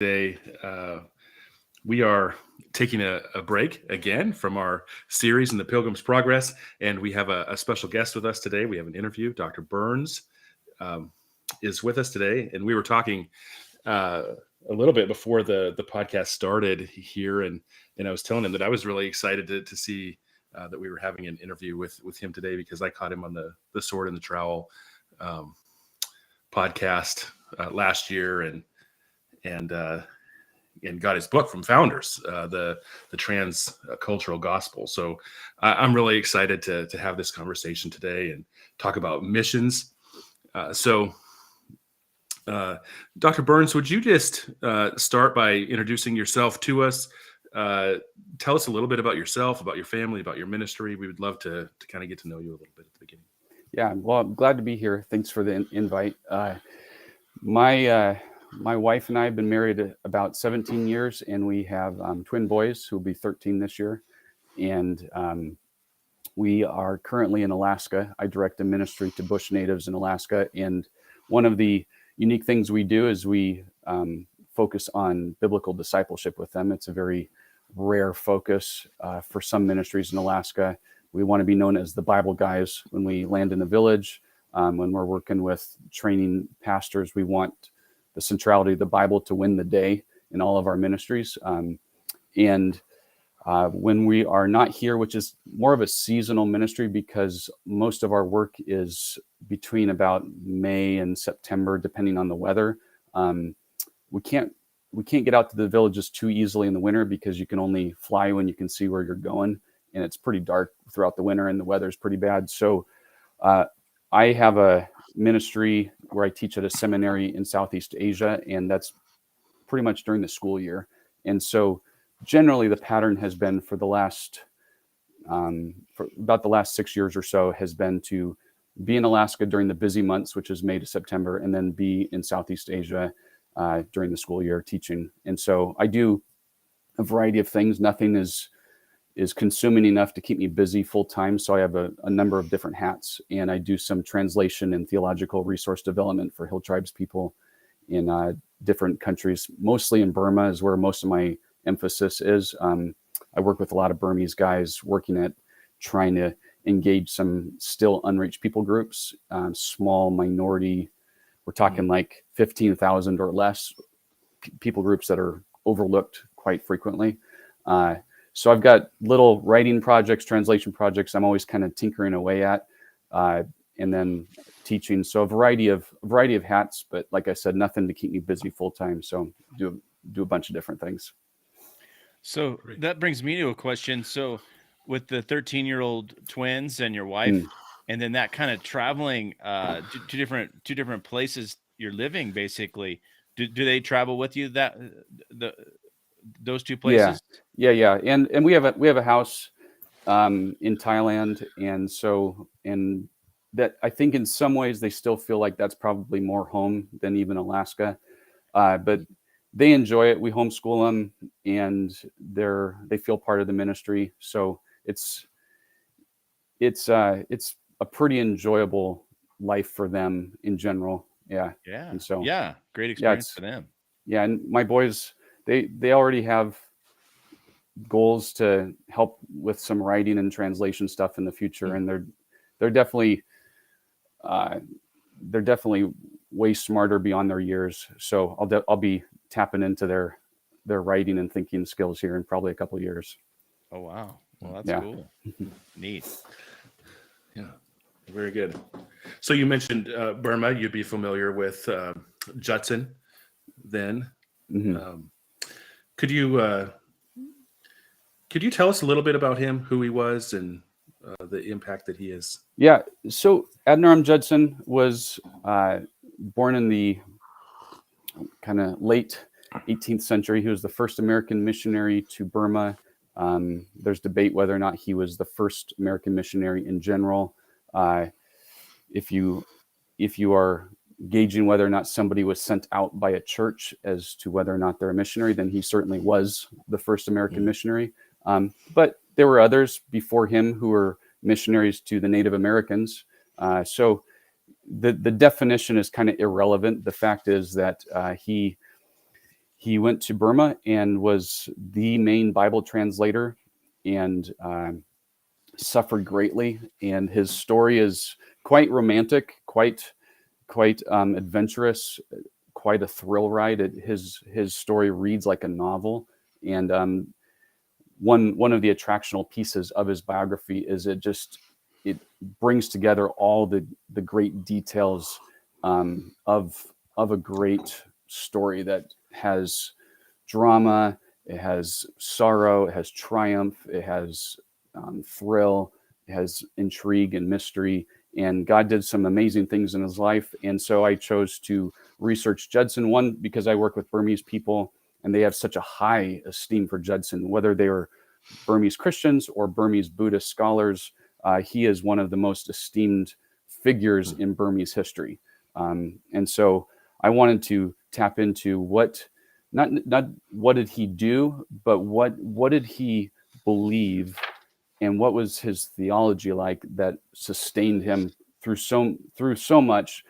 Today. We are taking a break again from our series in the Pilgrim's Progress, and we have a special guest with us today. We have an interview. Dr. Burns um, is with us today, and we were talking a little bit before the podcast started here, and I was telling him that I was really excited to see that we were having an interview with him today because I caught him on the Sword and the Trowel podcast last year, and got his book from Founders, the Transcultural Gospel. So I'm really excited to have this conversation today and talk about missions. Dr. Burns, would you just start by introducing yourself to us? Tell us a little bit about yourself, about your family, about your ministry. We would love to kind of get to know you a little bit at the beginning. Yeah, well, I'm glad to be here. Thanks for the invite. My wife and I have been married about 17 years, and we have twin boys who will be 13 this year. And we are currently in Alaska. I direct a ministry to Bush natives in Alaska. And one of the unique things we do is we focus on biblical discipleship with them. It's a very rare focus for some ministries in Alaska. We want to be known as the Bible guys when we land in the village. When we're working with training pastors, we want the centrality of the Bible to win the day in all of our ministries. And when we are not here, which is more of a seasonal ministry because most of our work is between about May and September, depending on the weather. We can't get out to the villages too easily in the winter because you can only fly when you can see where you're going. And it's pretty dark throughout the winter and the weather's pretty bad. So I have a ministry where I teach at a seminary in Southeast Asia, and that's pretty much during the school year. And so generally the pattern has been for about the last 6 years or so has been to be in Alaska during the busy months, which is May to September, and then be in Southeast Asia during the school year teaching. And so I do a variety of things. Nothing is consuming enough to keep me busy full time. So I have a number of different hats, and I do some translation and theological resource development for Hill Tribes people in different countries. Mostly in Burma is where most of my emphasis is. I work with a lot of Burmese guys working at trying to engage some still unreached people groups, small minority. We're talking like 15,000 or less people groups that are overlooked quite frequently. So I've got little writing projects, translation projects I'm always kind of tinkering away at, and then teaching. So a variety of hats, but like I said, nothing to keep me busy full time. So do a bunch of different things. So that brings me to a question. So with the 13-year-old twins and your wife, and then that kind of traveling to different places you're living, basically, do they travel with you those two places? Yeah. And we have a house in Thailand, and that I think in some ways they still feel like that's probably more home than even Alaska. But they enjoy it. We homeschool them, and they feel part of the ministry. So it's a pretty enjoyable life for them in general. Yeah. And so great experience for them. Yeah, and my boys, they already have goals to help with some writing and translation stuff in the future, and they're definitely way smarter beyond their years. So I'll be tapping into their writing and thinking skills here in probably a couple of years. Oh wow! Well, that's cool. Neat. Yeah, very good. So you mentioned Burma. You'd be familiar with Judson then. Mm-hmm. Could you tell us a little bit about him, who he was, and the impact that he has? Yeah. So Adoniram Judson was born in the kind of late 18th century. He was the first American missionary to Burma. There's debate whether or not he was the first American missionary in general. If you are gauging whether or not somebody was sent out by a church as to whether or not they're a missionary, then he certainly was the first American missionary. But there were others before him who were missionaries to the Native Americans. So the definition is kind of irrelevant. The fact is that he he went to Burma and was the main Bible translator, and suffered greatly. And his story is quite romantic, quite adventurous, quite a thrill ride. His story reads like a novel, and one of the attractional pieces of his biography is it brings together all the great details of a great story that has drama, it has sorrow, it has triumph, it has thrill, it has intrigue and mystery. And God did some amazing things in his life. And so I chose to research Judson, one, because I work with Burmese people and they have such a high esteem for Judson, whether they are Burmese Christians or Burmese Buddhist scholars. He is one of the most esteemed figures in Burmese history. And so I wanted to tap into not what did he do, but what did he believe, and what was his theology like that sustained him through so much,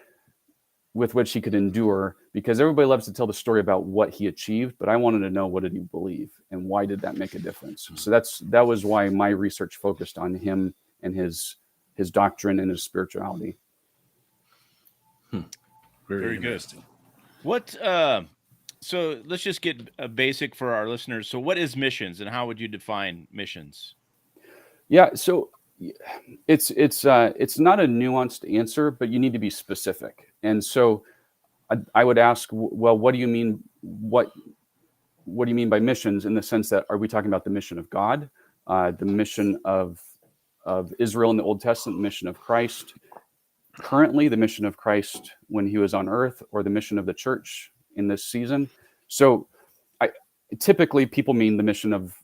with which he could endure. Because everybody loves to tell the story about what he achieved, but I wanted to know, what did he believe and why did that make a difference? So that was why my research focused on him and his doctrine and his spirituality. Very interesting. good. What so let's just get a basic for our listeners. So what is missions, and how would you define missions? Yeah, so it's not a nuanced answer, but you need to be specific. And so I would ask, well, what do you mean? What do you mean by missions, in the sense that, are we talking about the mission of God, the mission of Israel in the Old Testament, the mission of Christ currently, the mission of Christ when he was on earth, or the mission of the church in this season? So typically people mean the mission of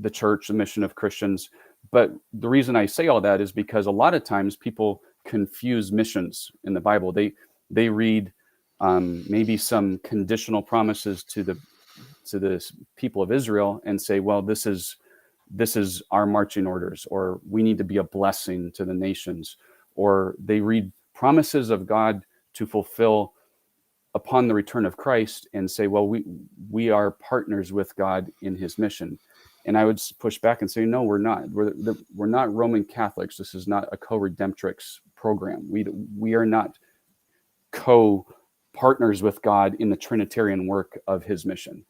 the church, the mission of Christians. But the reason I say all that is because a lot of times people confuse missions in the Bible. They read maybe some conditional promises to the people of Israel and say, well, this is our marching orders, or we need to be a blessing to the nations. Or they read promises of God to fulfill upon the return of Christ and say, well, we are partners with God in his mission. And I would push back and say, no, we're not. We're not Roman Catholics. This is not a co-redemptrix program. We are not co-partners with God in the Trinitarian work of his mission.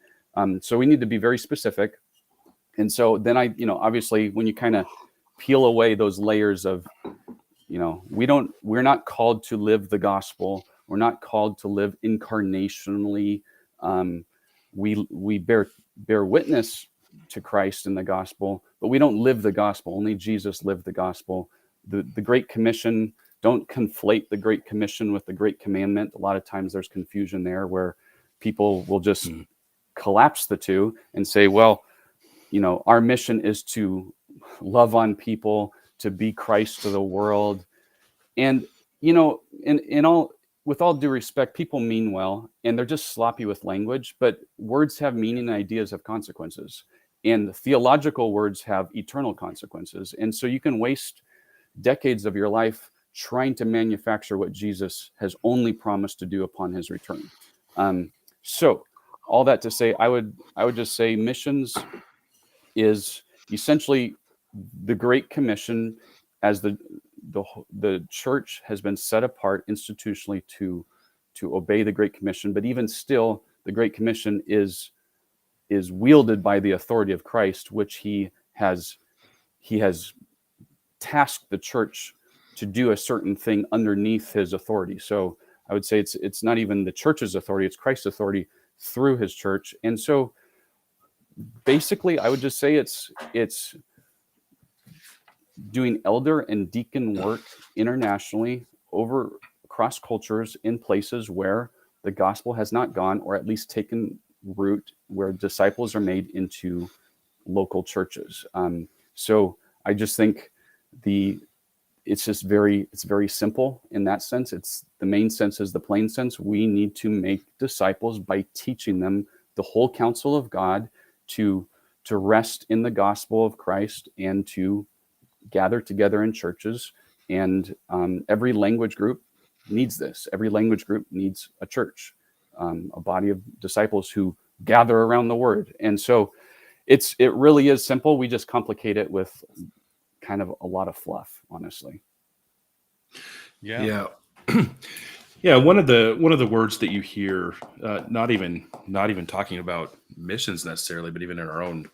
So we need to be very specific. And so then obviously when you kind of peel away those layers of, we're not called to live the gospel. We're not called to live incarnationally. We bear witness to Christ in the gospel, but we don't live the gospel. Only Jesus lived the gospel. The Great Commission, don't conflate the Great Commission with the Great Commandment. A lot of times there's confusion there, where people will just collapse the two and say, well, our mission is to love on people, to be Christ to the world. And, with all due respect, people mean well, and they're just sloppy with language, but words have meaning and ideas have consequences. And theological words have eternal consequences. And so you can waste decades of your life trying to manufacture what Jesus has only promised to do upon his return. So all that to say, I would just say missions is essentially the Great Commission, as the church has been set apart institutionally to obey the Great Commission. But even still, the Great Commission is wielded by the authority of Christ, which he has tasked the church to do a certain thing underneath his authority. So I would say it's not even the church's authority, it's Christ's authority through his church. And so basically I would just say it's doing elder and deacon work internationally, across cultures, in places where the gospel has not gone, or at least taken root, where disciples are made into local churches. So I just think it's very simple in that sense. It's the main sense is the plain sense. We need to make disciples by teaching them the whole counsel of God, to rest in the gospel of Christ, and to gather together in churches. And every language group needs this. Every language group needs a church. a body of disciples who gather around the word. And so it really is simple. We just complicate it with kind of a lot of fluff, honestly. Yeah. Yeah, one of the words that you hear, not even talking about missions necessarily, but even in our own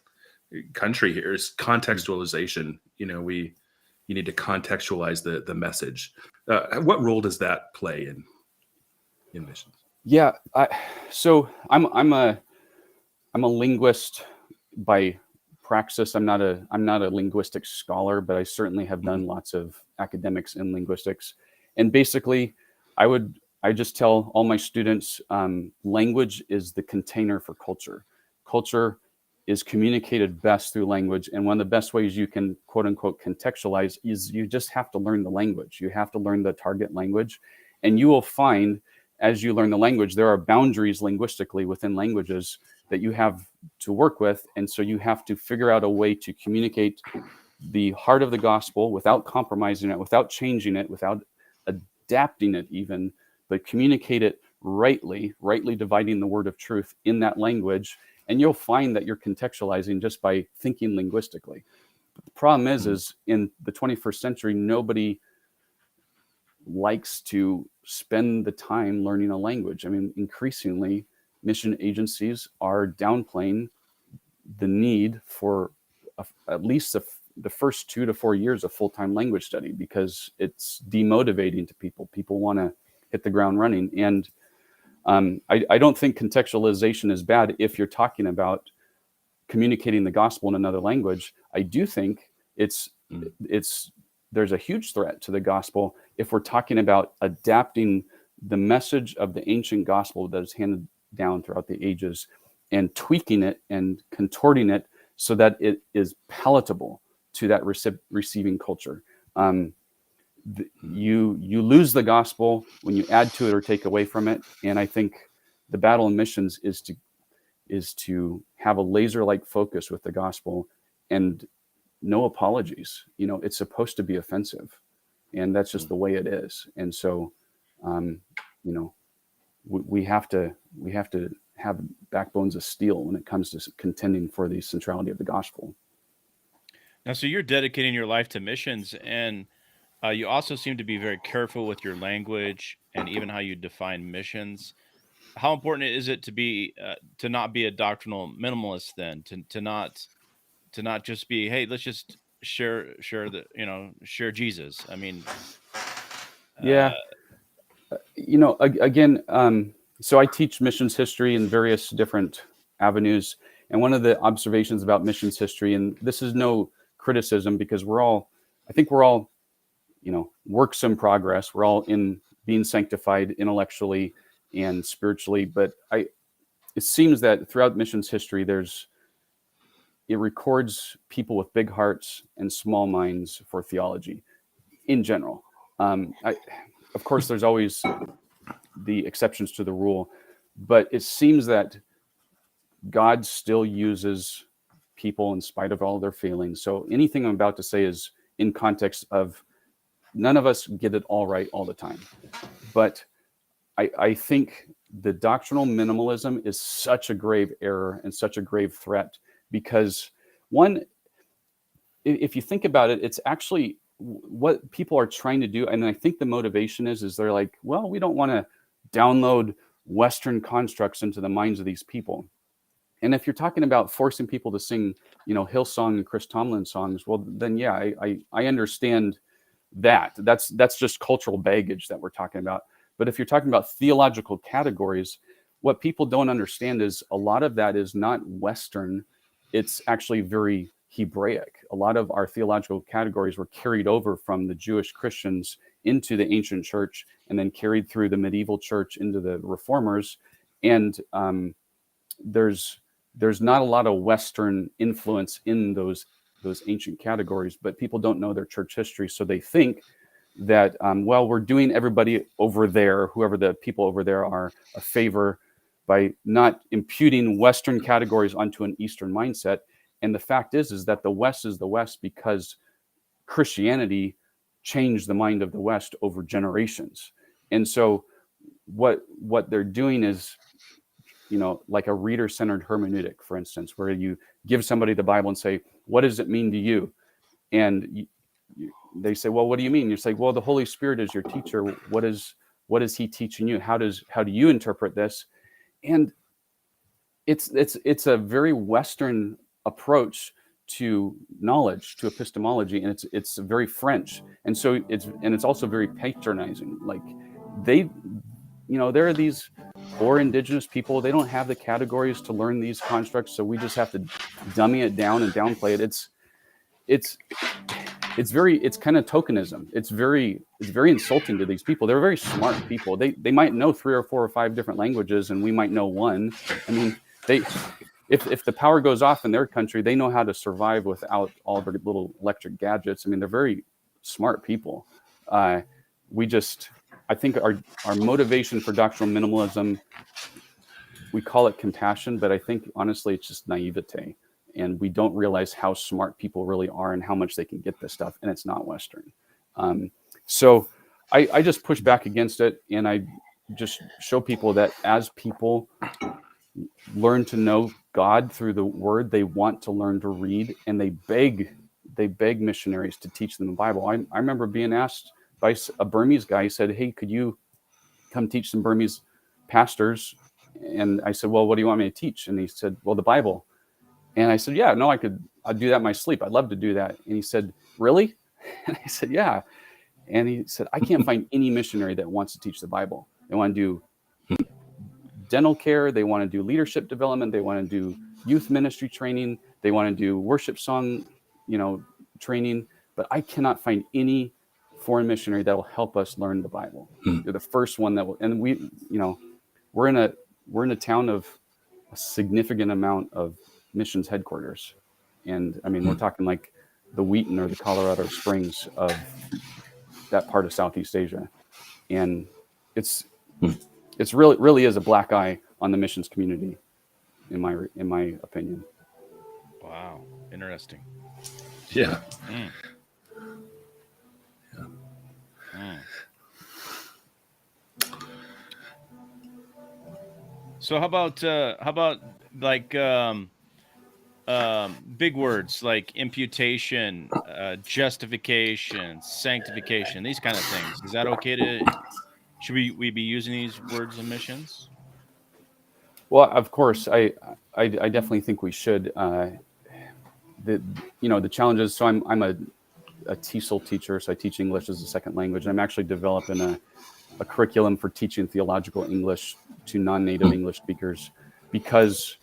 country here, is contextualization. You need to contextualize the message. What role does that play in missions? Yeah, so I'm a linguist by praxis. I'm not a linguistic scholar, but I certainly have done lots of academics in linguistics. And basically, I just tell all my students, language is the container for culture. Culture is communicated best through language, and one of the best ways you can quote unquote contextualize is you just have to learn the language. You have to learn the target language, and you will find as you learn the language, there are boundaries linguistically within languages that you have to work with. And so you have to figure out a way to communicate the heart of the gospel without compromising it, without changing it, without adapting it even, but communicate it rightly dividing the word of truth in that language. And you'll find that you're contextualizing just by thinking linguistically. But the problem is in the 21st century, nobody likes to spend the time learning a language. I mean, increasingly, mission agencies are downplaying the need for at least the first 2 to 4 years of full-time language study because it's demotivating to people. People want to hit the ground running. And I don't think contextualization is bad if you're talking about communicating the gospel in another language. I do think there's a huge threat to the gospel if we're talking about adapting the message of the ancient gospel that is handed down throughout the ages and tweaking it and contorting it so that it is palatable to that receiving culture. You lose the gospel when you add to it or take away from it. And I think the battle in missions is to have a laser-like focus with the gospel and no apologies. It's supposed to be offensive, and that's just the way it is. And so, we have to have backbones of steel when it comes to contending for the centrality of the gospel. Now, so you're dedicating your life to missions, and you also seem to be very careful with your language and even how you define missions. How important is it to not be a doctrinal minimalist then, to not just be, hey, let's just share Jesus. I mean, Yeah. Again, so I teach missions history in various different avenues. And one of the observations about missions history, and this is no criticism because I think we're all, works in progress. We're all in being sanctified intellectually and spiritually. But it seems that throughout missions history, it records people with big hearts and small minds for theology in general. Of course, there's always the exceptions to the rule, but it seems that God still uses people in spite of all their failings. So anything I'm about to say is in context of none of us get it all right all the time. But I think the doctrinal minimalism is such a grave error and such a grave threat because one, if you think about it, it's actually what people are trying to do. And I think the motivation is they're like, well, we don't want to download Western constructs into the minds of these people. And if you're talking about forcing people to sing, Hillsong and Chris Tomlin songs, well, then yeah, I understand that. That's just cultural baggage that we're talking about. But if you're talking about theological categories, what people don't understand is a lot of that is not Western. It's actually very Hebraic. A lot of our theological categories were carried over from the Jewish Christians into the ancient church and then carried through the medieval church into the reformers. And there's not a lot of Western influence in those ancient categories, but people don't know their church history. So they think that, we're doing everybody over there, whoever the people over there are, a favor by not imputing Western categories onto an Eastern mindset. And the fact is that the West is the West because Christianity changed the mind of the West over generations. And so what they're doing is, like a reader-centered hermeneutic, for instance, where you give somebody the Bible and say, what does it mean to you? And they say, well, what do you mean? You say, well, the Holy Spirit is your teacher. What is he teaching you? How do you interpret this? And it's a very Western approach to knowledge, to epistemology, and it's very French, and so it's also very patronizing. Like there are these poor indigenous people. They don't have the categories to learn these constructs, so we just have to dummy it down and downplay it. It's kind of tokenism. It's very insulting to these people. They're very smart people. They might know 3 or 4 or 5 different languages, and we might know one. I mean, if the power goes off in their country, they know how to survive without all their little electric gadgets. I mean, they're very smart people. I think our motivation for doctrinal minimalism, we call it compassion, but I think honestly it's just naivete, and we don't realize how smart people really are and how much they can get this stuff, and it's not Western. So I just push back against it, and I just show people that as people learn to know God through the Word, they want to learn to read, and they beg missionaries to teach them the Bible. I remember being asked by a Burmese guy. He said, hey, could you come teach some Burmese pastors? And I said, well, what do you want me to teach? And he said, well, the Bible. And I said, yeah, no, I'd do that in my sleep. I'd love to do that. And he said, really? And I said, yeah. And he said, I can't find any missionary that wants to teach the Bible. They want to do dental care. They want to do leadership development. They want to do youth ministry training. They want to do worship song, training. But I cannot find any foreign missionary that will help us learn the Bible. You're the first one that will. And we're in a town of a significant amount of missions headquarters. And I mean, we're talking like the Wheaton or the Colorado Springs of that part of Southeast Asia. And it's really is a black eye on the missions community, in my opinion. Wow. Interesting. Yeah. So how about like big words like imputation, justification, sanctification, these kind of things? Is that okay should we be using these words in missions? Well, of course, I definitely think we should. The challenges. So I'm a TESOL teacher, so I teach English as a second language, and I'm actually developing a curriculum for teaching theological English to non-native English speakers, because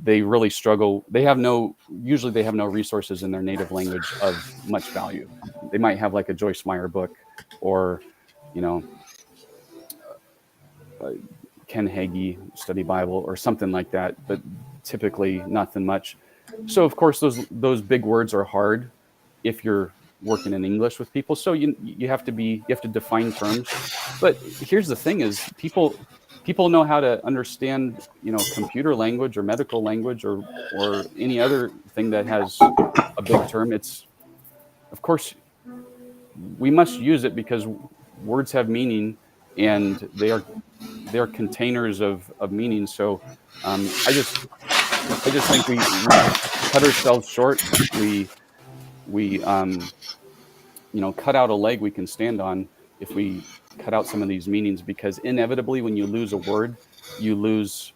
they really struggle. Usually they have no resources in their native language of much value. They might have like a Joyce Meyer book, or Ken Hagee Study Bible or something like that, but typically nothing much. So of course those big words are hard if you're working in English with people. So you have to define terms. But here's the thing: is people know how to understand computer language or medical language or any other thing that has a big term. It's, of course, we must use it because words have meaning, and they are containers of meaning. So I just think we cut ourselves short. We cut out a leg we can stand on if we cut out some of these meanings, because inevitably when you lose a word, you lose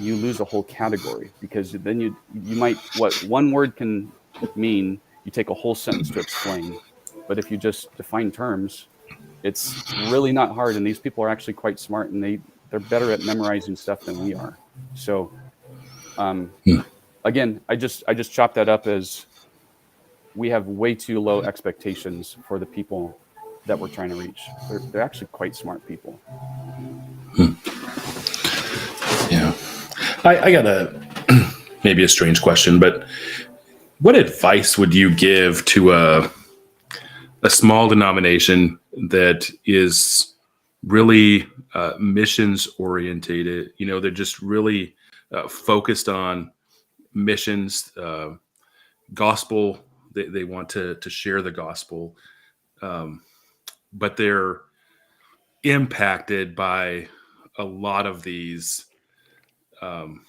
a whole category, because then you might, what one word can mean, you take a whole sentence to explain. But if you just define terms, it's really not hard, and these people are actually quite smart, and they're better at memorizing stuff than we are. So again, I just chop that up as we have way too low expectations for the people that we're trying to reach. They're actually quite smart people. Yeah. I got maybe a strange question, but what advice would you give to a small denomination that is really missions orientated? They're just really focused on missions, gospel. They want to share the gospel, but they're impacted by a lot of these um,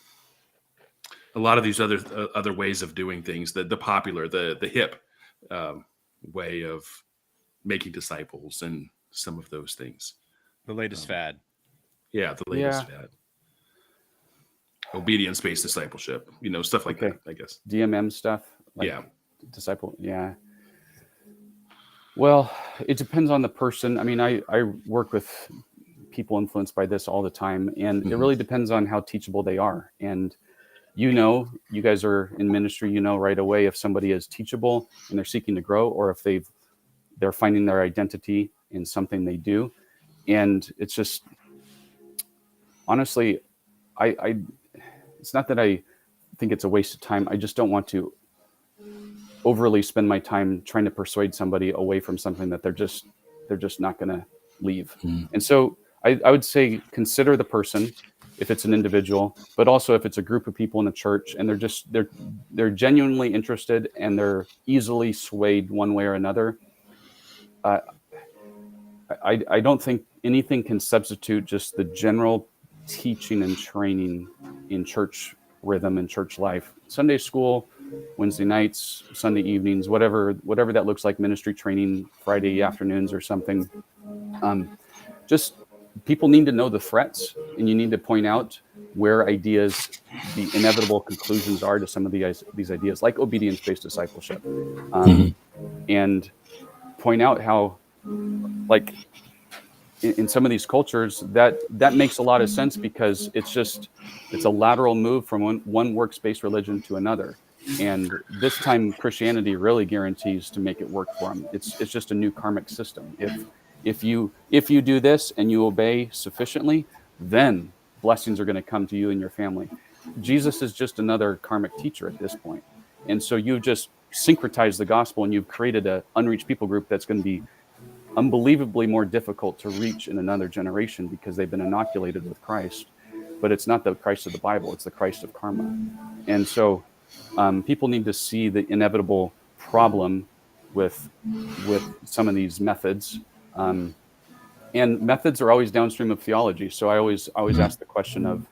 other ways of doing things, the popular, the hip way of making disciples and some of those things. The latest fad. Yeah, the latest fad. Obedience-based discipleship, stuff like that, I guess. DMM stuff. Yeah. Disciple. Yeah. Well, it depends on the person. I mean, I work with people influenced by this all the time, and it really depends on how teachable they are. And you guys are in ministry, right away if somebody is teachable and they're seeking to grow, or if they're finding their identity in something they do. And it's just, honestly, I it's not that I think it's a waste of time. I just don't want to overly spend my time trying to persuade somebody away from something that they're just not going to leave. And so I would say consider the person, if it's an individual, but also if it's a group of people in a church and they're genuinely interested and they're easily swayed one way or another. I don't think anything can substitute just the general teaching and training in church rhythm and church life. Sunday school, Wednesday nights, Sunday evenings, whatever that looks like, ministry training, Friday afternoons or something. Just people need to know the threats, and you need to point out where the inevitable conclusions are to some of these ideas, like obedience-based discipleship, and point out how, like, in some of these cultures, that makes a lot of sense because it's a lateral move from one works-based religion to another. And this time Christianity really guarantees to make it work for them. It's just a new karmic system. If you do this and you obey sufficiently, then blessings are going to come to you and your family. Jesus is just another karmic teacher at this point. And so you've just syncretized the gospel and you've created an unreached people group that's going to be unbelievably more difficult to reach in another generation because they've been inoculated with Christ. But it's not the Christ of the Bible, it's the Christ of karma. And so people need to see the inevitable problem with some of these methods. And methods are always downstream of theology. So I always ask the question of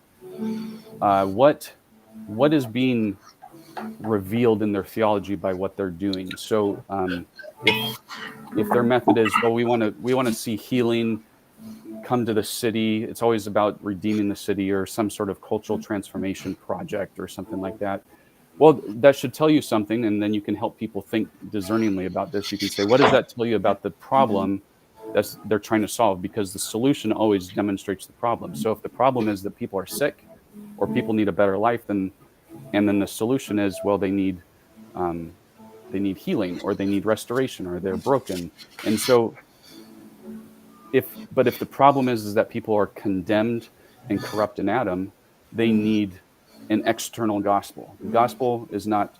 what is being revealed in their theology by what they're doing. So if their method is, well, we want to see healing come to the city, it's always about redeeming the city or some sort of cultural transformation project or something like that. Well, that should tell you something, and then you can help people think discerningly about this. You can say, what does that tell you about the problem they're trying to solve? Because the solution always demonstrates the problem. So if the problem is that people are sick or people need a better life, and then the solution is, well, they need healing, or they need restoration, or they're broken. And so if the problem is that people are condemned and corrupt in Adam, they need an external gospel. The gospel is not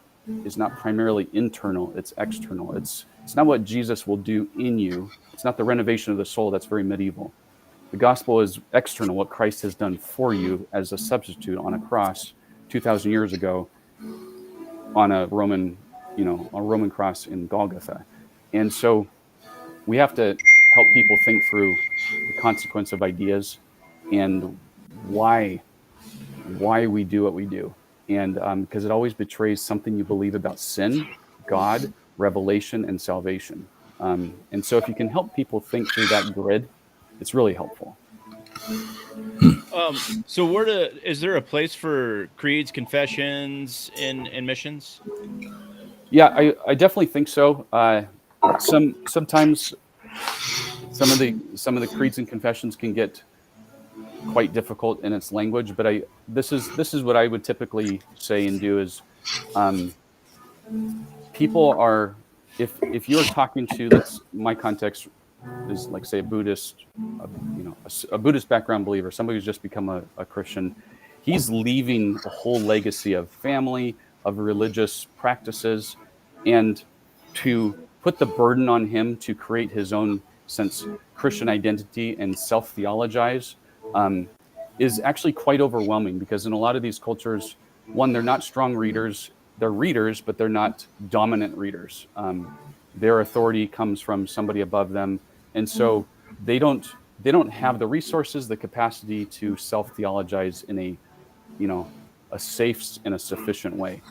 primarily internal, it's external. It's not what Jesus will do in you. It's not the renovation of the soul. That's very medieval. The gospel is external, what Christ has done for you as a substitute on a cross 2,000 years ago on a Roman cross in Golgotha. And so we have to help people think through the consequence of ideas and why we do what we do. And because it always betrays something you believe about sin, God, revelation, and salvation. And so if you can help people think through that grid, it's really helpful. So is there a place for creeds, confessions in missions? Yeah, I definitely think so. Sometimes some of the creeds and confessions can get quite difficult in its language, but this is what I would typically say and do is, people are, if you're talking to, my context is like, say, a Buddhist, a Buddhist background believer, somebody who's just become a Christian, he's leaving a whole legacy of family, of religious practices, and to put the burden on him to create his own Christian identity and self-theologize is actually quite overwhelming, because in a lot of these cultures, one, they're not strong readers. They're readers, but they're not dominant readers. Their authority comes from somebody above them. And so they don't they don't have the resources, the capacity to self-theologize in a, a safe and a sufficient way.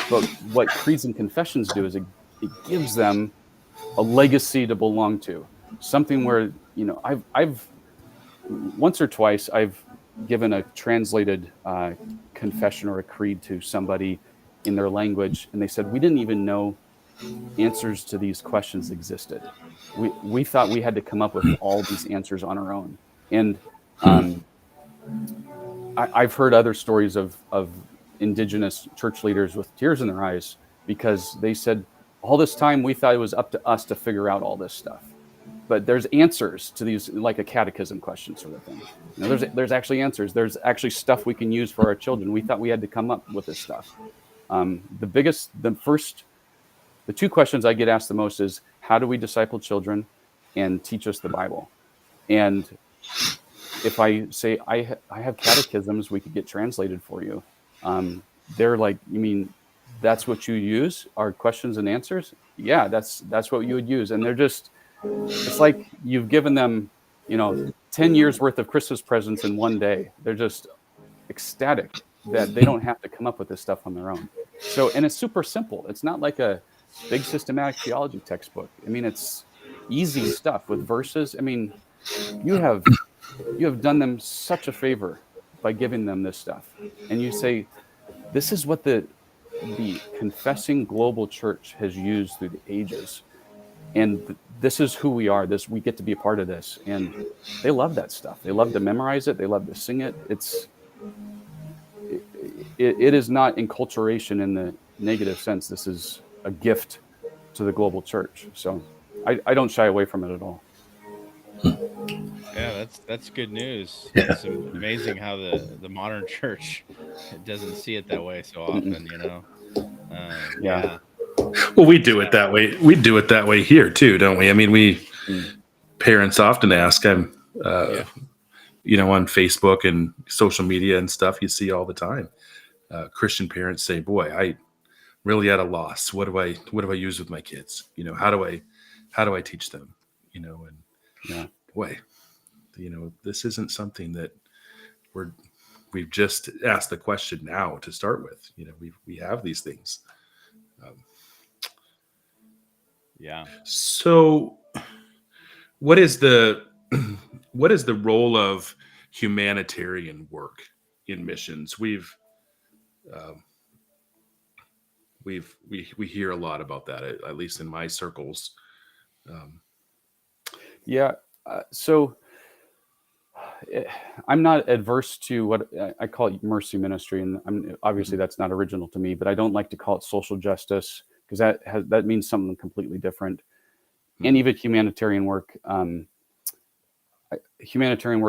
But what creeds and confessions do is it gives them a legacy to belong to, something where, I've once or twice I've given a translated confession or a creed to somebody in their language, and they said, we didn't even know answers to these questions existed. We thought we had to come up with all these answers on our own. And I've heard other stories of indigenous church leaders with tears in their eyes because they said, all this time we thought it was up to us to figure out all this stuff. But there's answers to these, like a catechism question sort of thing. There's actually answers. There's actually stuff we can use for our children. We thought we had to come up with this stuff. The two questions I get asked the most is, how do we disciple children and teach us the Bible? And if I say, I have catechisms we could get translated for you, they're like, you mean that's what you use, our questions and answers? Yeah, that's what you would use. And they're just, it's like you've given them, 10 years worth of Christmas presents in one day. They're just ecstatic that they don't have to come up with this stuff on their own. So, and it's super simple. It's not like a big systematic theology textbook. I mean, it's easy stuff with verses. I mean, you have done them such a favor by giving them this stuff. And you say, this is what the confessing global church has used through the ages. And this is who we are. We get to be a part of this. And they love that stuff. They love to memorize it. They love to sing it. It is not enculturation in the negative sense. This is a gift to the global church. So I don't shy away from it at all. Yeah, that's good news. Yeah. It's amazing how the modern church doesn't see it that way so often, Yeah. Well, we do it that way. We do it that way here too, don't we? I mean, parents often ask, on Facebook and social media and stuff, you see all the time. Christian parents say, boy, I really at a loss. What do I use with my kids? How do I teach them? Boy, this isn't something that we've just asked the question now to start with. We have these things. So what is the role of humanitarian work in missions? We hear a lot about that, at least in my circles. So I'm not adverse to what I call mercy ministry, and obviously that's not original to me, but I don't like to call it social justice because that means something completely different. And even humanitarian work,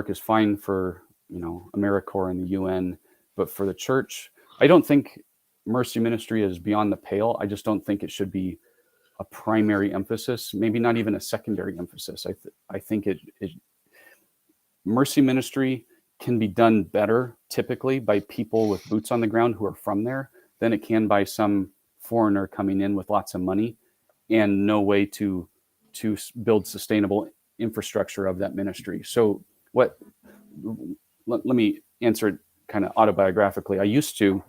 is fine for AmeriCorps and the UN, but for the church, I don't think mercy ministry is beyond the pale. I just don't think it should be a primary emphasis, maybe not even a secondary emphasis. I think mercy ministry can be done better typically by people with boots on the ground who are from there than it can by some foreigner coming in with lots of money and no way to build sustainable infrastructure of that ministry. So let me answer it kind of autobiographically. I used to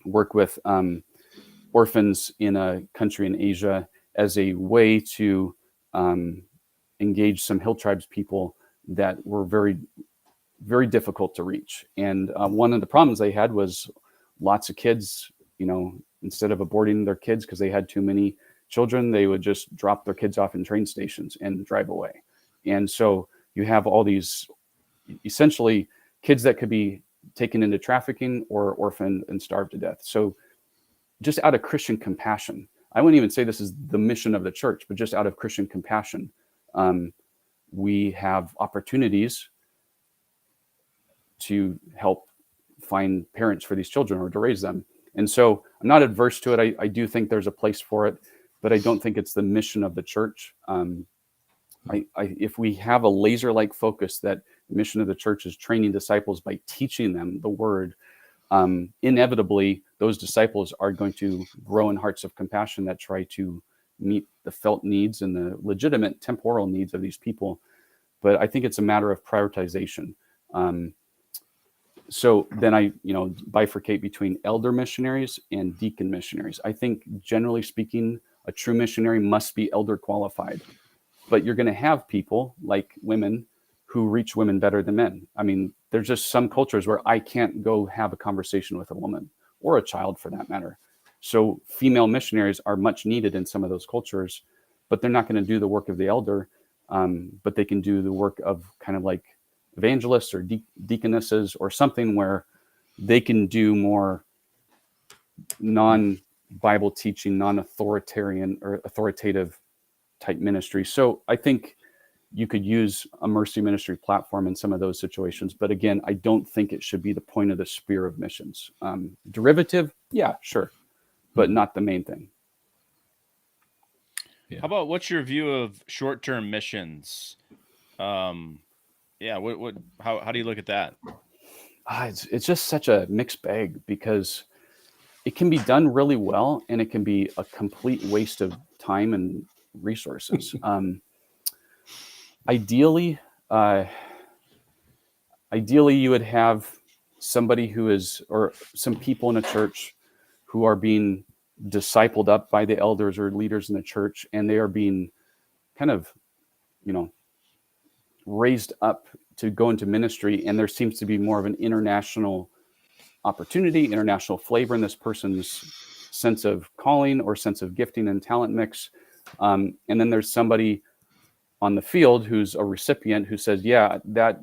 work with orphans in a country in Asia as a way to engage some hill tribes people that were very, very difficult to reach. And one of the problems they had was lots of kids, instead of aborting their kids because they had too many children, they would just drop their kids off in train stations and drive away. And so you have all these essentially kids that could be taken into trafficking or orphaned and starved to death. So just out of Christian compassion, I wouldn't even say this is the mission of the church, but just out of Christian compassion, we have opportunities to help find parents for these children or to raise them. And so I'm not adverse to it. I do think there's a place for it, but I don't think it's the mission of the church. If we have a laser-like focus that the mission of the church is training disciples by teaching them the word, inevitably those disciples are going to grow in hearts of compassion that try to meet the felt needs and the legitimate temporal needs of these people. but I think it's a matter of prioritization. So then I, bifurcate between elder missionaries and deacon missionaries. I think generally speaking, a true missionary must be elder qualified, but you're going to have people like women who reach women better than men. I mean, there's just some cultures where I can't go have a conversation with a woman or a child for that matter. So female missionaries are much needed in some of those cultures, but they're not going to do the work of the elder, but they can do the work of kind of like evangelists or deaconesses or something where they can do more non-Bible teaching, non-authoritarian or authoritative type ministry. So I think you could use a mercy ministry platform in some of those situations. But again, I don't think it should be the point of the spear of missions. Derivative, yeah, sure, but not the main thing. Yeah. How about what's your view of short-term missions? How do you look at that? It's just such a mixed bag because it can be done really well and it can be a complete waste of time and resources. Ideally, you would have somebody who is, or some people in a church who are being discipled up by the elders or leaders in the church, and they are being kind of, raised up to go into ministry. And there seems to be more of an international opportunity, international flavor in this person's sense of calling or sense of gifting and talent mix. And then there's somebody on the field who's a recipient who says, yeah, that,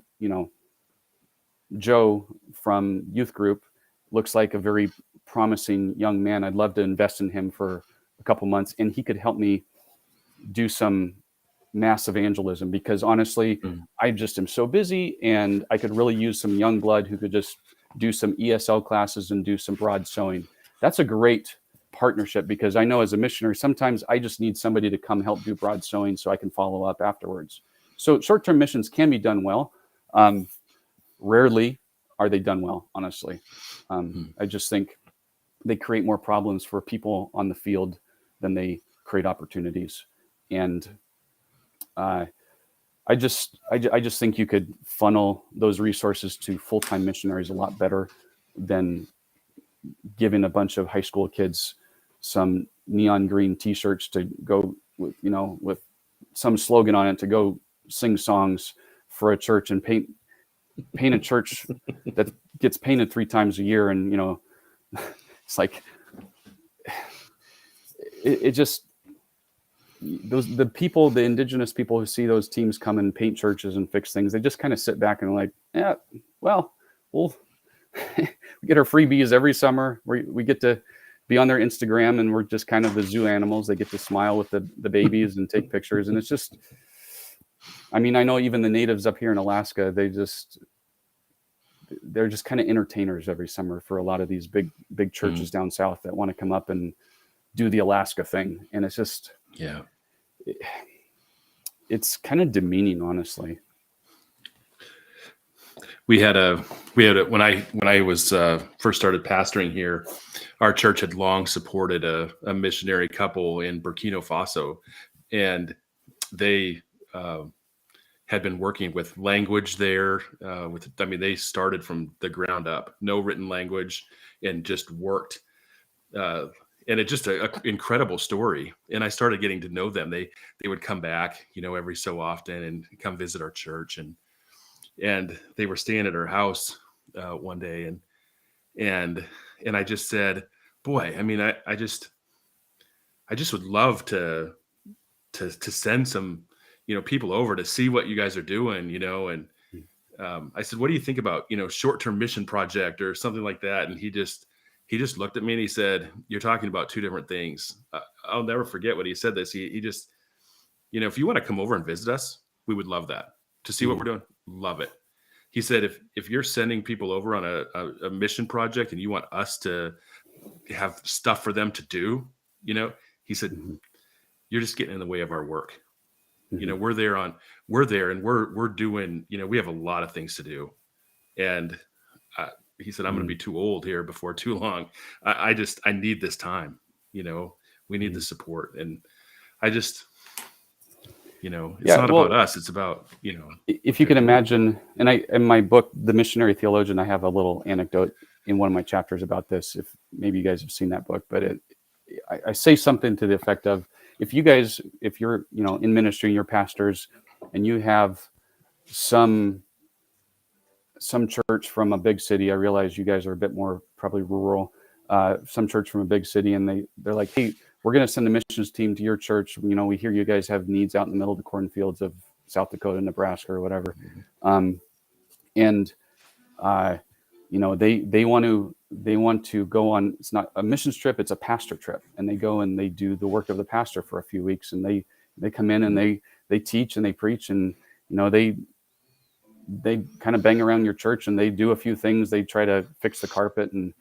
Joe from youth group looks like a very promising young man. I'd love to invest in him for a couple months, and he could help me do some mass evangelism because honestly, I just am so busy and I could really use some young blood who could just do some ESL classes and do some broad sewing. That's a great partnership because I know as a missionary, sometimes I just need somebody to come help do broad sewing so I can follow up afterwards. So short-term missions can be done well. Rarely are they done well, honestly. I just think they create more problems for people on the field than they create opportunities. And I just think you could funnel those resources to full-time missionaries a lot better than giving a bunch of high school kids some neon green T-shirts to go with, with some slogan on it to go sing songs for a church and paint a church that gets painted 3 times a year. And, it's like, it just, the indigenous people who see those teams come and paint churches and fix things, they just kind of sit back and like, yeah, well, we'll we get our freebies every summer. We get to be on their Instagram and we're just kind of the zoo animals. They get to smile with the babies and take pictures. And it's just, I mean, I know even the natives up here in Alaska, they're just kind of entertainers every summer for a lot of these big churches down south that want to come up and do the Alaska thing. And it's just, it's kind of demeaning, honestly. We had when I was first started pastoring here, our church had long supported a missionary couple in Burkina Faso, and they had been working with language there. They started from the ground up, no written language, and just worked. And it's just an incredible story. And I started getting to know them. They would come back, every so often and come visit our church. And they were staying at our house one day, and I just said, boy, I mean, I just would love to send some, people over to see what you guys are doing, and I said, what do you think about, short-term mission project or something like that? And he just looked at me and he said, you're talking about 2 different things. I'll never forget what he said this. He just, if you want to come over and visit us, we would love that, to see what we're doing. Love it. He said, if you're sending people over on a mission project and you want us to have stuff for them to do, he said, you're just getting in the way of our work. We're there and we're doing, we have a lot of things to do. And he said, I'm going to be too old here before too long. I need this time, we need the support. And You know, it's Yeah, not well, about us. It's about, you know, if you can imagine, and in my book, The Missionary Theologian, I have a little anecdote in one of my chapters about this. If maybe you guys have seen that book, but I say something to the effect of, if you're, you know, in ministry and you're pastors and you have some church from a big city, I realize you guys are a bit more probably rural, some church from a big city, and they're like, hey, we're going to send a missions team to your church. You know, we hear you guys have needs out in the middle of the cornfields of South Dakota, Nebraska, or whatever. And you know, they want to go on, it's not a missions trip, it's a pastor trip, and they go and they do the work of the pastor for a few weeks, and they come in and they teach and they preach, and you know, they kind of bang around your church and they do a few things. They try to fix the carpet, and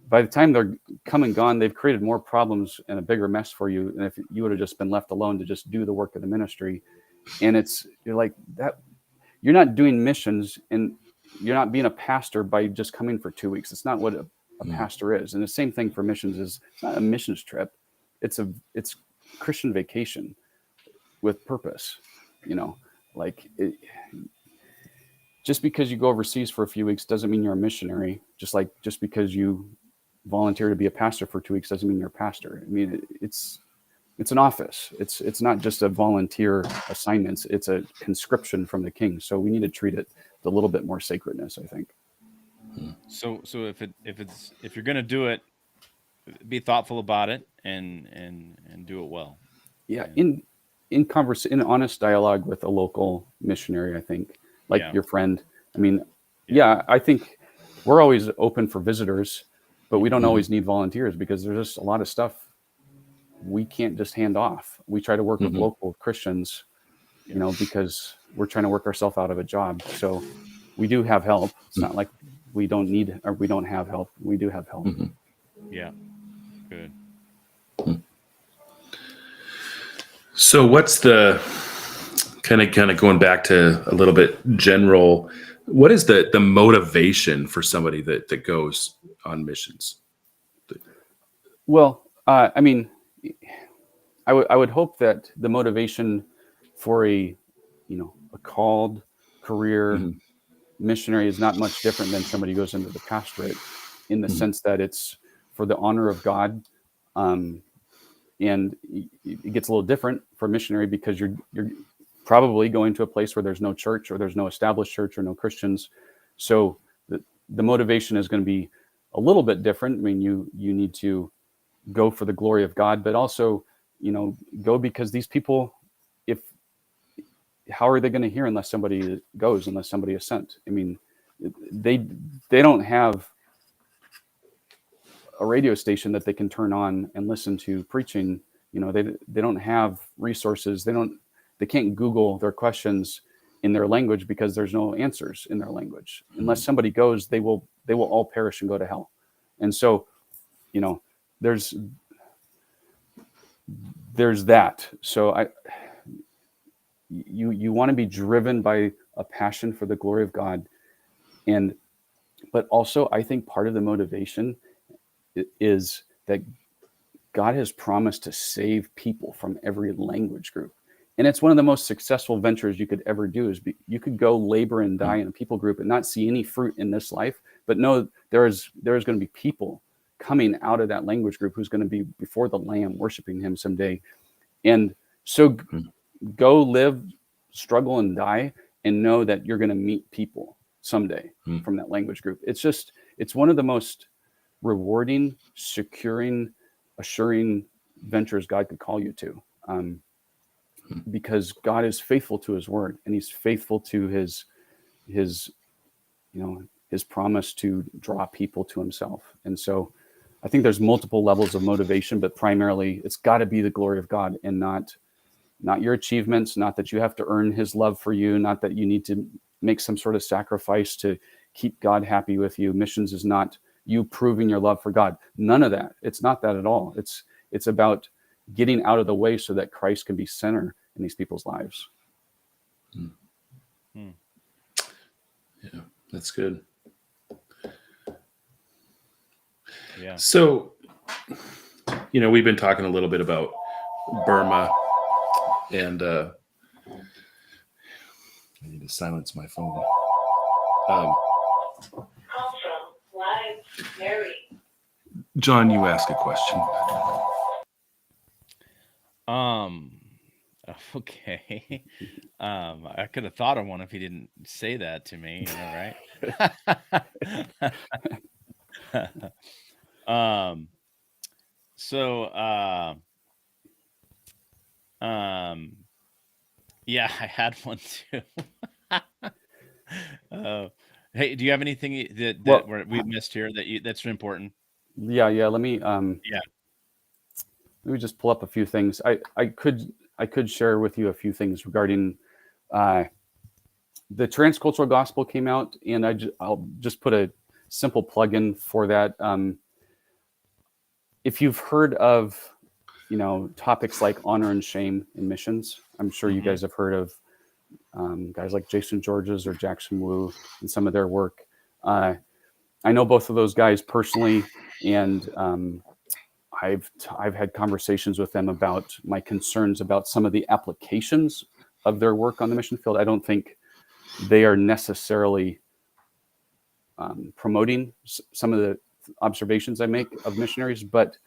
by the time they're come and gone, they've created more problems and a bigger mess for you than if you would have just been left alone to just do the work of the ministry. And you're like that. You're not doing missions, and you're not being a pastor by just coming for 2 weeks. It's not what a pastor is. And the same thing for missions is, it's not a missions trip. It's Christian vacation with purpose, you know, like just because you go overseas for a few weeks doesn't mean you're a missionary. Just because you volunteer to be a pastor for 2 weeks doesn't mean you're a pastor. I mean, it's an office. It's not just a volunteer assignment. It's a conscription from the king. So we need to treat it with a little bit more sacredness, I think. So if you're gonna do it, be thoughtful about it and do it well. Yeah, in honest dialogue with a local missionary, I think, like your friend. I mean, yeah, I think we're always open for visitors, but we don't always need volunteers, because there's just a lot of stuff we can't just hand off. We try to work with local Christians, you know, because we're trying to work ourselves out of a job. So we do have help. It's not like we don't need or we don't have help. We do have help. Yeah. Good. So what's the kind of going back to a little bit general, what is the motivation for somebody that goes on missions? Well, I mean, I would hope that the motivation for a called career missionary is not much different than somebody who goes into the pastorate, in the sense that it's for the honor of God. And it gets a little different for a missionary, because you're probably going to a place where there's no church, or there's no established church, or no Christians. So the motivation is going to be a little bit different. I mean, you need to go for the glory of God, but also, you know, go because these people, how are they going to hear unless somebody goes, unless somebody is sent? I mean, they don't have a radio station that they can turn on and listen to preaching. You know, they don't have resources. They can't Google their questions in their language, because there's no answers in their language. Unless somebody goes, they will all perish and go to hell. And so, you know, there's that. So you want to be driven by a passion for the glory of God. But also, I think part of the motivation is that God has promised to save people from every language group. And it's one of the most successful ventures you could ever do. You could go labor and die in a people group and not see any fruit in this life, but know there is going to be people coming out of that language group who's going to be before the Lamb, worshiping him someday. And so go live, struggle, and die, and know that you're going to meet people someday from that language group. It's one of the most rewarding, securing, assuring ventures God could call you to, because God is faithful to his word, and he's faithful to his promise to draw people to himself. And so I think there's multiple levels of motivation, but primarily it's got to be the glory of God, and not your achievements, not that you have to earn his love for you, not that you need to make some sort of sacrifice to keep God happy with you. Missions is not you proving your love for God. None of that. It's not that at all. It's about getting out of the way so that Christ can be center in these people's lives. Yeah, that's good. Yeah. So, you know, we've been talking a little bit about Burma and I need to silence my phone. John, you ask a question. Okay. I could have thought of one if he didn't say that to me, right? So, yeah, I had one too. Hey, do you have anything that we missed here that's important? Yeah. Let me just pull up a few things. I could share with you a few things regarding the Transcultural Gospel came out, and I'll just put a simple plug-in for that. If you've heard of, topics like honor and shame in missions, I'm sure you guys have heard of guys like Jason Georges or Jackson Wu and some of their work. I know both of those guys personally, and I've had conversations with them about my concerns about some of the applications of their work on the mission field. I don't think they are necessarily promoting some of the observations I make of missionaries, but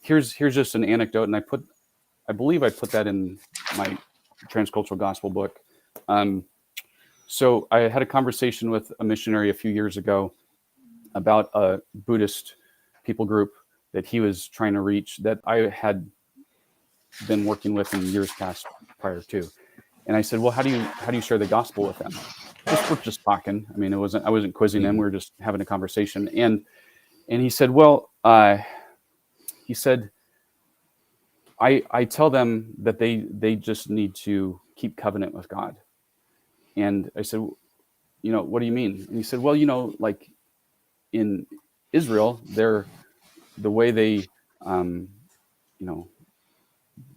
here's just an anecdote, and I believe I put that in my Transcultural Gospel book. So I had a conversation with a missionary a few years ago about a Buddhist people group that he was trying to reach that I had been working with in years past prior to. And I said, well, how do you share the gospel with them? We're just talking. I mean, I wasn't quizzing them. We were just having a conversation. And he said, well, I tell them that they just need to keep covenant with God. And I said, what do you mean? And he said, well, like in Israel, the way they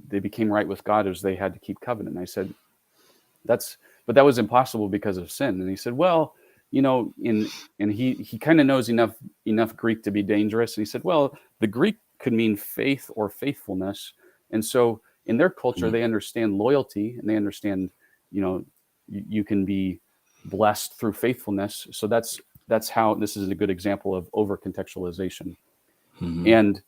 became right with God is they had to keep covenant. And I said, but that was impossible because of sin. And he said, well, and he kind of knows enough Greek to be dangerous. And he said, well, the Greek could mean faith or faithfulness. And so in their culture, they understand loyalty, and they understand, you can be blessed through faithfulness. So that's how this is a good example of overcontextualization. And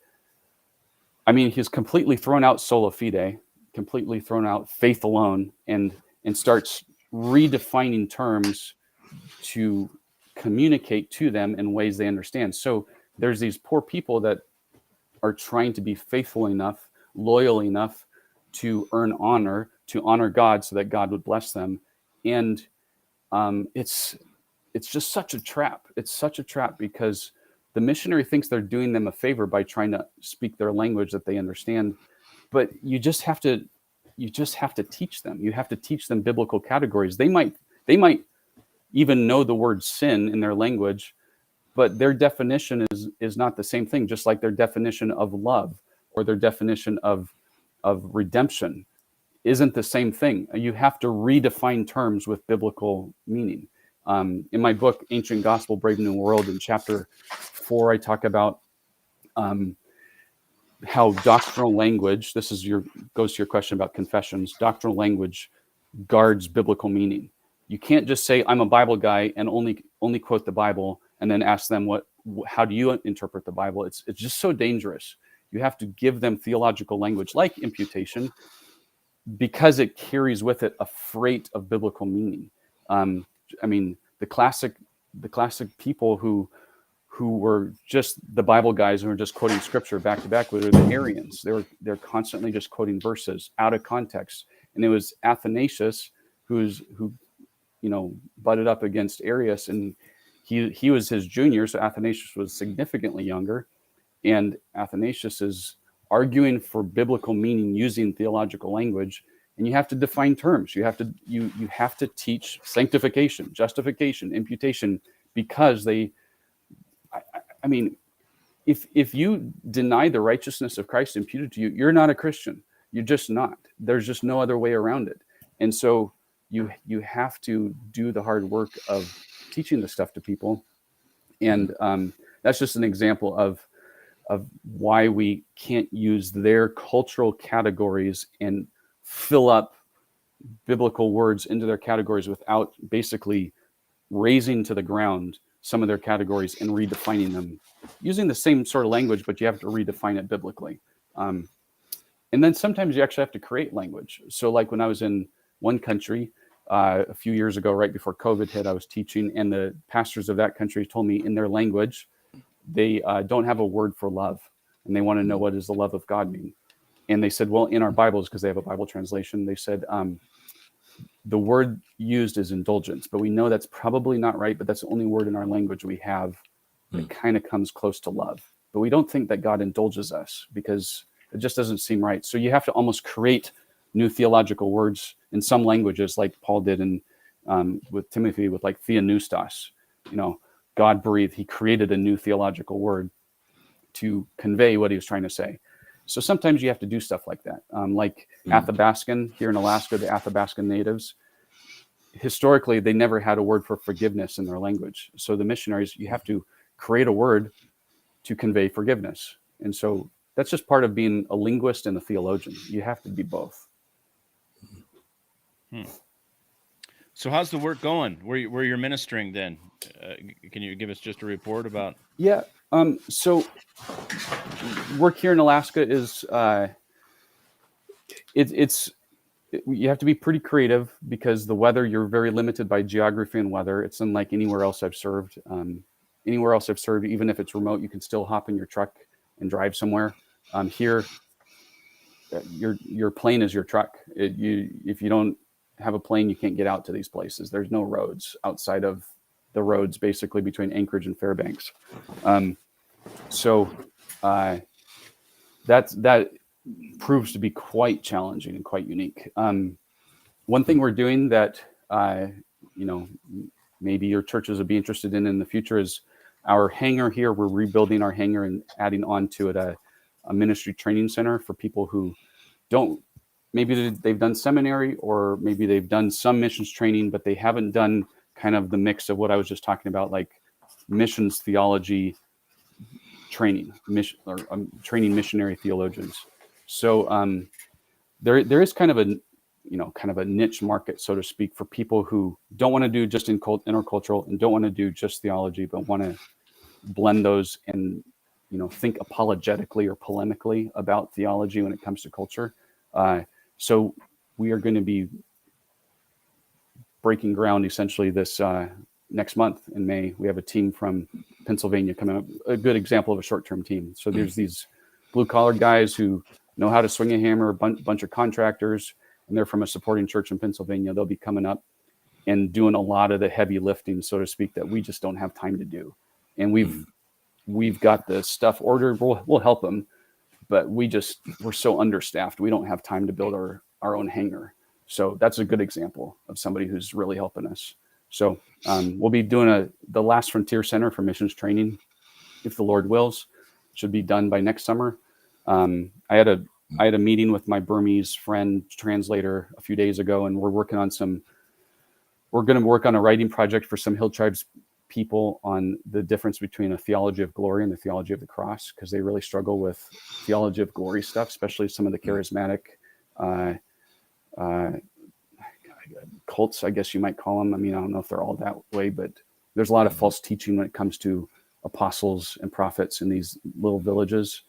I mean, he's completely thrown out sola fide, completely thrown out faith alone, and starts redefining terms to communicate to them in ways they understand. So there's these poor people that are trying to be faithful enough, loyal enough to earn honor, to honor God so that God would bless them. And it's just such a trap. It's such a trap because the missionary thinks they're doing them a favor by trying to speak their language that they understand. But you just have to teach them. You have to teach them biblical categories. They might even know the word sin in their language, but their definition is not the same thing, just like their definition of love or their definition of redemption isn't the same thing. You have to redefine terms with biblical meaning. In my book, Ancient Gospel, Brave New World, in chapter 4, I talk about how doctrinal language, goes to your question about confessions, doctrinal language guards biblical meaning. You can't just say, I'm a Bible guy and only quote the Bible and then ask them how do you interpret the Bible? It's just so dangerous. You have to give them theological language like imputation because it carries with it a freight of biblical meaning. I mean, the classic people who were just the Bible guys who were just quoting scripture back to back were the Arians. They're constantly just quoting verses out of context. And it was Athanasius who butted up against Arius, and he was his junior, so Athanasius was significantly younger. And Athanasius is arguing for biblical meaning using theological language. And you have to define terms. You have to teach sanctification, justification, imputation, because I mean, if you deny the righteousness of Christ imputed to you, you're not a Christian. You're just not. There's just no other way around it. And so you have to do the hard work of teaching this stuff to people. And that's just an example of why we can't use their cultural categories and fill up biblical words into their categories without basically raising to the ground some of their categories and redefining them using the same sort of language, but you have to redefine it biblically. And then sometimes you actually have to create language. So like when I was in one country a few years ago, right before COVID hit, I was teaching, and the pastors of that country told me in their language, they don't have a word for love. And they want to know, what does the love of God mean? And they said, well, in our Bibles, because they have a Bible translation, they said, the word used is indulgence, but we know that's probably not right, but that's the only word in our language we have that kind of comes close to love. But we don't think that God indulges us because it just doesn't seem right. So you have to almost create new theological words in some languages, like Paul did in with Timothy, with like theonoustos, God breathed. He created a new theological word to convey what he was trying to say. So sometimes you have to do stuff like that. Like Athabascan here in Alaska, the Athabascan natives, historically, they never had a word for forgiveness in their language. So the missionaries, you have to create a word to convey forgiveness. And so that's just part of being a linguist and a theologian. You have to be both. So how's the work going? Where you're ministering then? Can you give us just a report about? Yeah. So work here in Alaska is you have to be pretty creative because the weather, you're very limited by geography and weather. It's unlike anywhere else I've served. Anywhere else I've served, even if it's remote, you can still hop in your truck and drive somewhere. Here, your plane is your truck. If you don't have a plane, you can't get out to these places. There's no roads outside of the roads basically between Anchorage and Fairbanks. So that proves to be quite challenging and quite unique. One thing we're doing that maybe your churches would be interested in the future is our hangar here. We're rebuilding our hangar and adding on to it a ministry training center for people who maybe they've done seminary, or maybe they've done some missions training, but they haven't done kind of the mix of what I was just talking about, like missions theology training, training missionary theologians. So there is kind of a niche market, so to speak, for people who don't want to do just intercultural and don't want to do just theology, but want to blend those and think apologetically or polemically about theology when it comes to culture. So we are going to be breaking ground essentially this next month in May. We have a team from Pennsylvania coming up, a good example of a short-term team. So there's these blue-collar guys who know how to swing a hammer, a bunch of contractors, and they're from a supporting church in Pennsylvania. They'll be coming up and doing a lot of the heavy lifting, so to speak, that we just don't have time to do. And we've got the stuff ordered. We'll help them, but we're so understaffed. We don't have time to build our own hangar. So that's a good example of somebody who's really helping us. So we'll be doing the Last Frontier Center for Missions Training, if the Lord wills. Should be done by next summer. I had a meeting with my Burmese friend translator a few days ago, and we're going to work on a writing project for some Hill Tribes people on the difference between a theology of glory and the theology of the cross, because they really struggle with theology of glory stuff, especially some of the charismatic cults, I guess you might call them. I mean, I don't know if they're all that way, but there's a lot of false teaching when it comes to apostles and prophets in these little villages.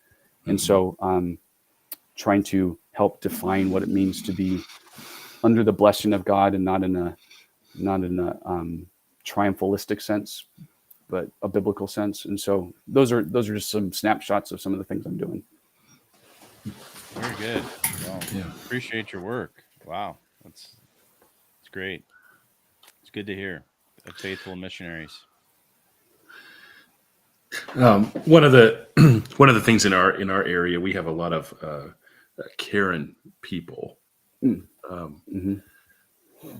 And so trying to help define what it means to be under the blessing of God, and not in a triumphalistic sense, but a biblical sense. And so those are just some snapshots of some of the things I'm doing. Very good. Well, yeah. Appreciate your work. Wow. It's great. It's good to hear. Faithful missionaries. One of the things in our area, we have a lot of Karen people.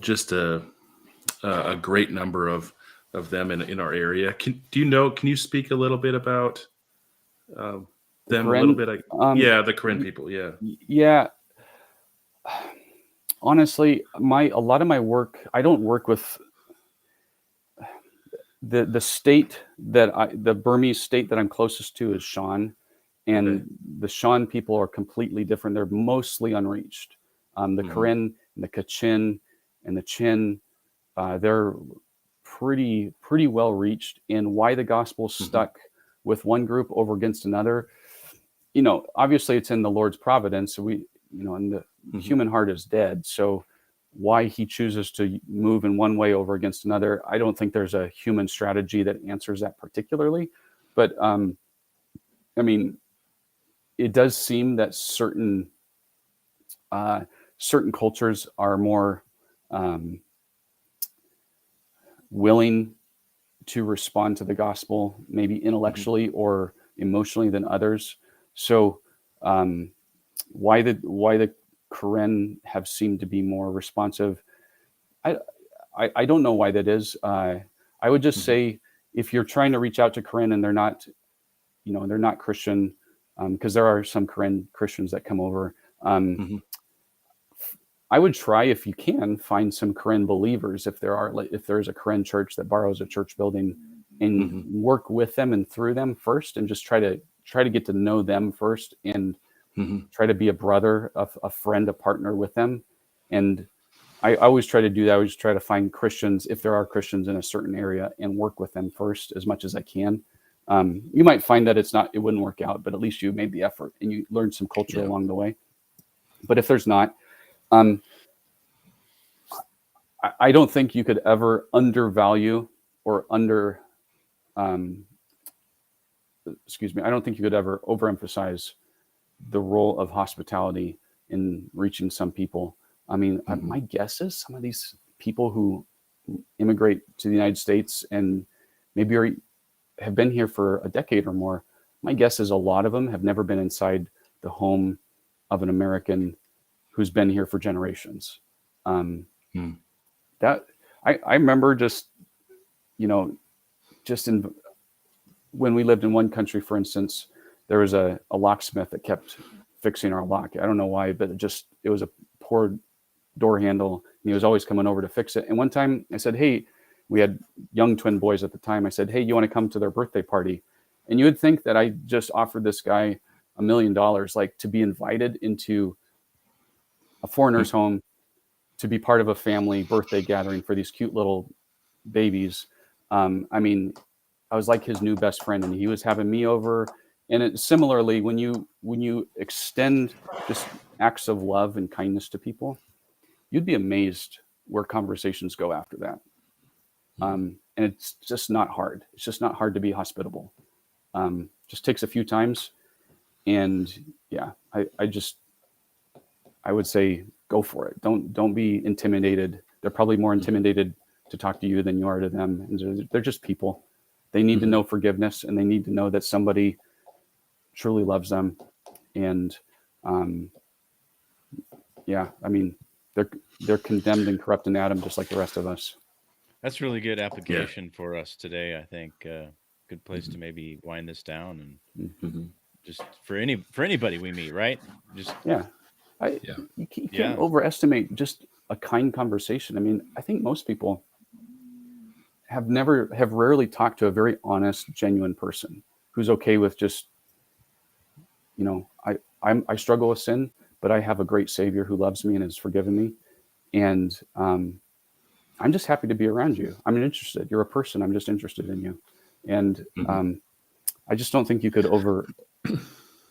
Just a great number of them in our area. Can you speak a little bit about them? Karen, a little bit? The Karen people. Yeah. Yeah. Honestly, a lot of my work, I don't work with the state the Burmese state that I'm closest to is Shan, and the Shan people are completely different. They're mostly unreached. The Karen and the Kachin and the Chin, they're pretty well reached. And why the gospel stuck with one group over against another, obviously it's in the Lord's providence. So and the human heart is dead. So why he chooses to move in one way over against another, I don't think there's a human strategy that answers that particularly. But I mean, it does seem that certain cultures are more willing to respond to the gospel, maybe intellectually or emotionally, than others. So why the Karen have seemed to be more responsive, I don't know why that is. I would just say, if you're trying to reach out to Karen and they're not Christian, because there are some Karen Christians that come over. I would try, if you can, find some Karen believers, if there's a Karen church that borrows a church building, and work with them and through them first, and just try to get to know them first, and try to be a brother, a friend, a partner with them. And I always try to do that. I always try to find Christians, if there are Christians in a certain area, and work with them first as much as I can. You might find that it wouldn't work out, but at least you made the effort and you learned some culture along the way. But if there's not, I don't think you could ever undervalue or I don't think you could ever overemphasize the role of hospitality in reaching some people. I mean, my guess is some of these people who immigrate to the United States and maybe have been here for a decade or more, my guess is a lot of them have never been inside the home of an American who's been here for generations. That I remember when we lived in one country, for instance, there was a locksmith that kept fixing our lock. I don't know why, but it was a poor door handle, and he was always coming over to fix it. And one time I said, hey, we had young twin boys at the time. I said, hey, you want to come to their birthday party? And you would think that I just offered this guy $1 million, like, to be invited into a foreigner's home, to be part of a family birthday gathering for these cute little babies. I mean, I was like his new best friend, and he was having me over. And similarly, when you extend just acts of love and kindness to people, you'd be amazed where conversations go after that. And it's just not hard. It's just not hard to be hospitable. Just takes a few times. And yeah, I would say go for it. Don't be intimidated. They're probably more intimidated to talk to you than you are to them. And they're just people. They need to know forgiveness, and they need to know that somebody truly loves them. And I mean, they're condemned and corrupt in Adam, just like the rest of us. That's really good application for us today. I think good place to maybe wind this down, and just for anybody we meet, right? Just you can't overestimate just a kind conversation. I mean, I think most people have rarely talked to a very honest, genuine person who's okay with just, I struggle with sin, but I have a great Savior who loves me and has forgiven me. And I'm just happy to be around you. I'm interested. You're a person. I'm just interested in you. And I just don't think you could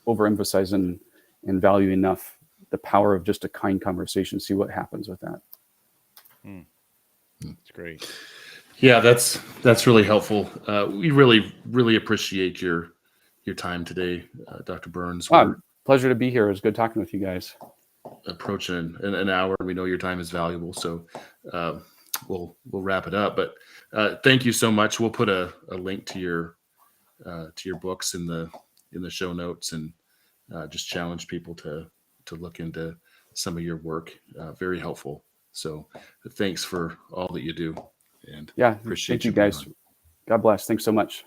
overemphasize and value enough the power of just a kind conversation. See what happens with that. That's great. Yeah, that's really helpful. We really, really appreciate your time today, Dr. Burns. Pleasure to be here. It was good talking with you guys. Approaching an hour. We know your time is valuable, so we'll wrap it up. But thank you so much. We'll put a link to your books in the show notes, and just challenge people to look into some of your work. Very helpful. So thanks for all that you do. And appreciate you guys. God bless. Thanks so much.